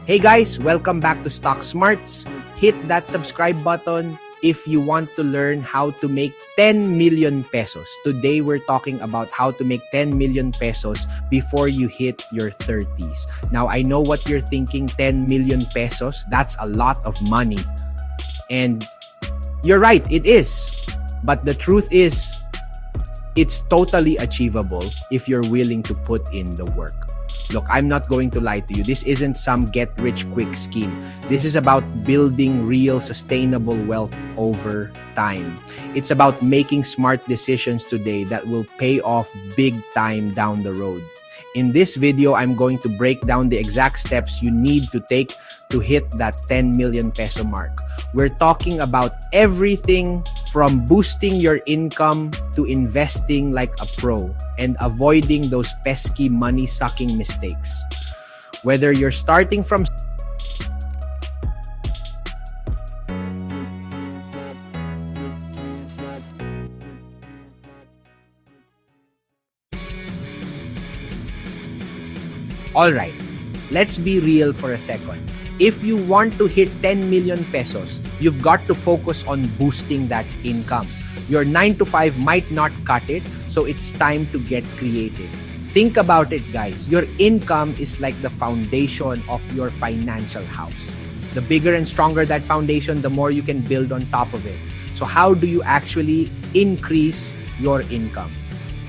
Hey guys, welcome back to Stock Smarts. Hit that subscribe button if you want to learn how to make 10 million pesos. Today we're talking about how to make 10 million pesos before you hit your 30s. Now I know what you're thinking, 10 million pesos, that's a lot of money. And you're right, it is. But the truth is, it's totally achievable if you're willing to put in the work. Look, I'm not going to lie to you. This isn't some get-rich-quick scheme. This is about building real, sustainable wealth over time. It's about making smart decisions today that will pay off big time down the road. In this video, I'm going to break down the exact steps you need to take to hit that 10 million peso mark. We're talking about everything from boosting your income to investing like a pro and avoiding those pesky money-sucking mistakes. Whether you're starting from Alright, let's be real for a second. If you want to hit 10 million pesos, you've got to focus on boosting that income. Your 9 to 5 might not cut it, so it's time to get creative. Think about it, guys. Your income is like the foundation of your financial house. The bigger and stronger that foundation, the more you can build on top of it. So how do you actually increase your income?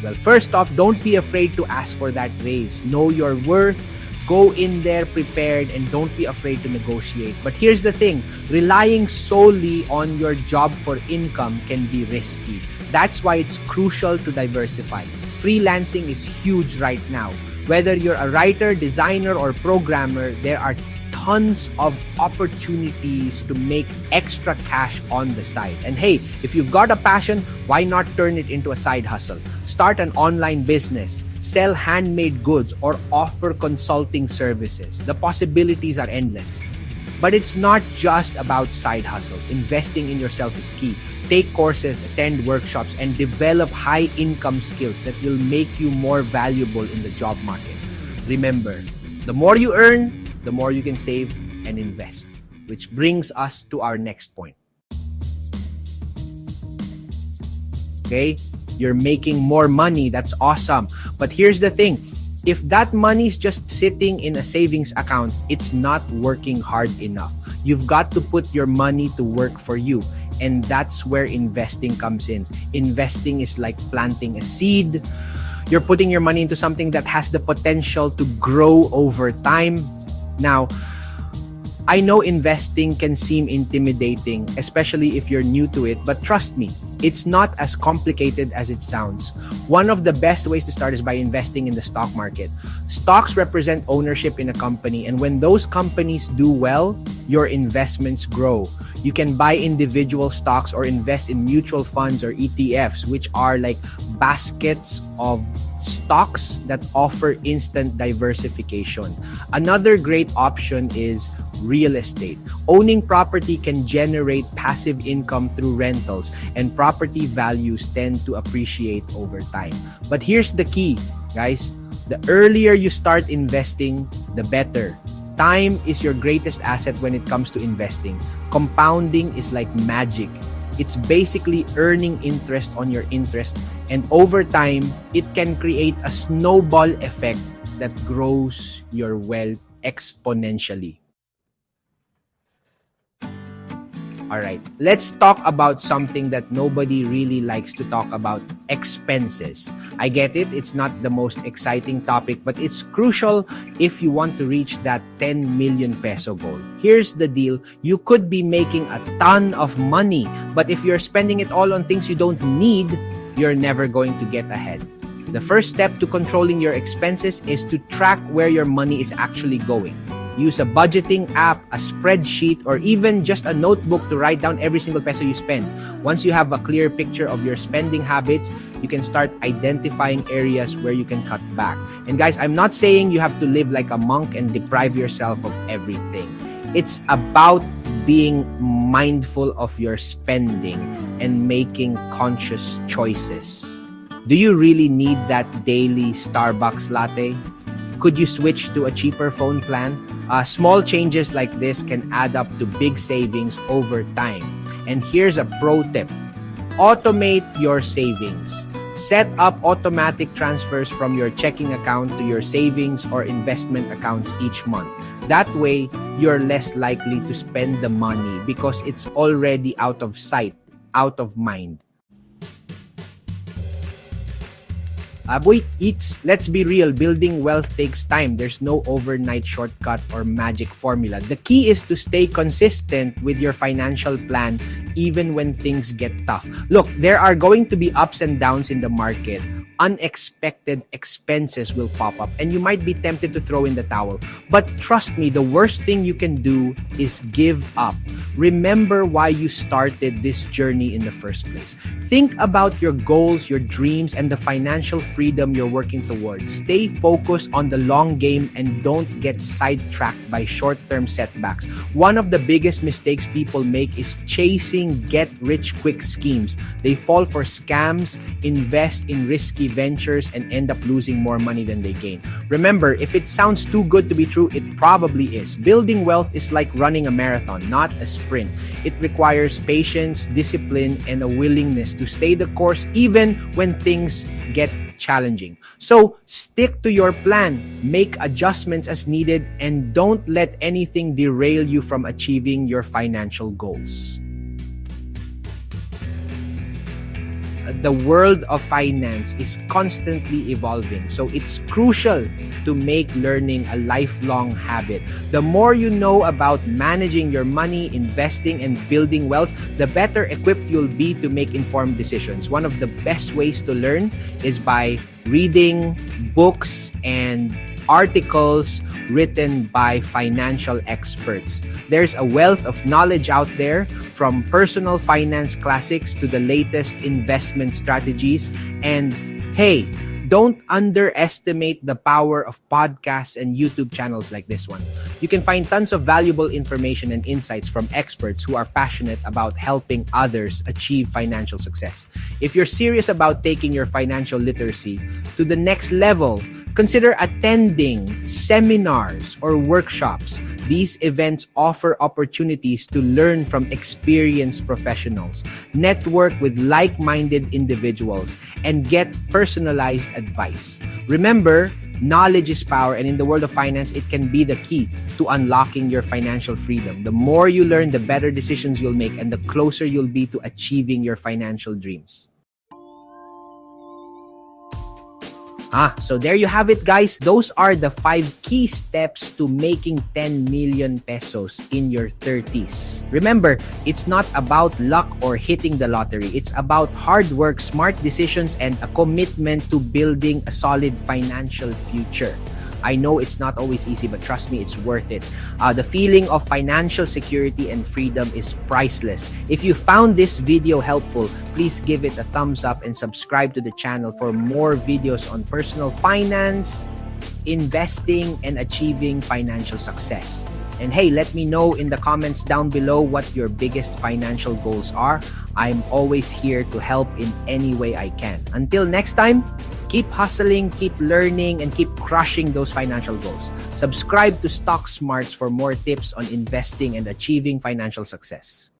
Well, first off, don't be afraid to ask for that raise. Know your worth. Go in there prepared and don't be afraid to negotiate. But here's the thing, relying solely on your job for income can be risky. That's why it's crucial to diversify. Freelancing is huge right now. Whether you're a writer, designer, or programmer, there are tons of opportunities to make extra cash on the side. And hey, if you've got a passion, why not turn it into a side hustle? Start an online business, sell handmade goods, or offer consulting services. The possibilities are endless. But it's not just about side hustles. Investing in yourself is key. Take courses, attend workshops, and develop high income skills that will make you more valuable in the job market. Remember, the more you earn, the more you can save and invest. Which brings us to our next point. Okay? You're making more money. That's awesome. But here's the thing. If that money is just sitting in a savings account, it's not working hard enough. You've got to put your money to work for you. And that's where investing comes in. Investing is like planting a seed. You're putting your money into something that has the potential to grow over time. Now, I know investing can seem intimidating, especially if you're new to it, but trust me, it's not as complicated as it sounds. One of the best ways to start is by investing in the stock market. Stocks represent ownership in a company, and when those companies do well, your investments grow. You can buy individual stocks or invest in mutual funds or ETFs, which are like baskets of stocks that offer instant diversification. Another great option is real estate. Owning property can generate passive income through rentals, and property values tend to appreciate over time. But here's the key, guys. The earlier you start investing, the better. Time is your greatest asset when it comes to investing. Compounding is like magic. It's basically earning interest on your interest, and over time, it can create a snowball effect that grows your wealth exponentially. Alright, let's talk about something that nobody really likes to talk about, expenses. I get it, it's not the most exciting topic, but it's crucial if you want to reach that 10 million peso goal. Here's the deal, you could be making a ton of money, but if you're spending it all on things you don't need, you're never going to get ahead. The first step to controlling your expenses is to track where your money is actually going. Use a budgeting app, a spreadsheet, or even just a notebook to write down every single peso you spend. Once you have a clear picture of your spending habits, you can start identifying areas where you can cut back. And guys, I'm not saying you have to live like a monk and deprive yourself of everything. It's about being mindful of your spending and making conscious choices. Do you really need that daily Starbucks latte? Could you switch to a cheaper phone plan? Small changes like this can add up to big savings over time. And here's a pro tip. Automate your savings. Set up automatic transfers from your checking account to your savings or investment accounts each month. That way, you're less likely to spend the money because it's already out of sight, out of mind. Boy, let's be real, building wealth takes time. There's no overnight shortcut or magic formula. The key is to stay consistent with your financial plan even when things get tough. Look, there are going to be ups and downs in the market. Unexpected expenses will pop up and you might be tempted to throw in the towel. But trust me, the worst thing you can do is give up. Remember why you started this journey in the first place. Think about your goals, your dreams, and the financial freedom you're working towards. Stay focused on the long game and don't get sidetracked by short-term setbacks. One of the biggest mistakes people make is chasing get-rich-quick schemes. They fall for scams, invest in risky ventures, and end up losing more money than they gain. Remember, if it sounds too good to be true, it probably is. Building wealth is like running a marathon, not a sprint. It requires patience, discipline, and a willingness to stay the course even when things get challenging. So stick to your plan, make adjustments as needed, and don't let anything derail you from achieving your financial goals. The world of finance is constantly evolving, so it's crucial to make learning a lifelong habit. The more you know about managing your money, investing, and building wealth, the better equipped you'll be to make informed decisions. One of the best ways to learn is by reading books and articles written by financial experts. There's a wealth of knowledge out there, from personal finance classics to the latest investment strategies. And hey, don't underestimate the power of podcasts and YouTube channels like this one. You can find tons of valuable information and insights from experts who are passionate about helping others achieve financial success. If you're serious about taking your financial literacy to the next level, consider attending seminars or workshops. These events offer opportunities to learn from experienced professionals, network with like-minded individuals, and get personalized advice. Remember, knowledge is power, and in the world of finance, it can be the key to unlocking your financial freedom. The more you learn, the better decisions you'll make, and the closer you'll be to achieving your financial dreams. So there you have it, guys. Those are the 5 key steps to making 10 million pesos in your 30s. Remember, it's not about luck or hitting the lottery. It's about hard work, smart decisions, and a commitment to building a solid financial future. I know it's not always easy, but trust me, it's worth it. The feeling of financial security and freedom is priceless. If you found this video helpful, please give it a thumbs up and subscribe to the channel for more videos on personal finance, investing, and achieving financial success. And hey, let me know in the comments down below what your biggest financial goals are. I'm always here to help in any way I can. Until next time, keep hustling, keep learning, and keep crushing those financial goals. Subscribe to Stock Smarts for more tips on investing and achieving financial success.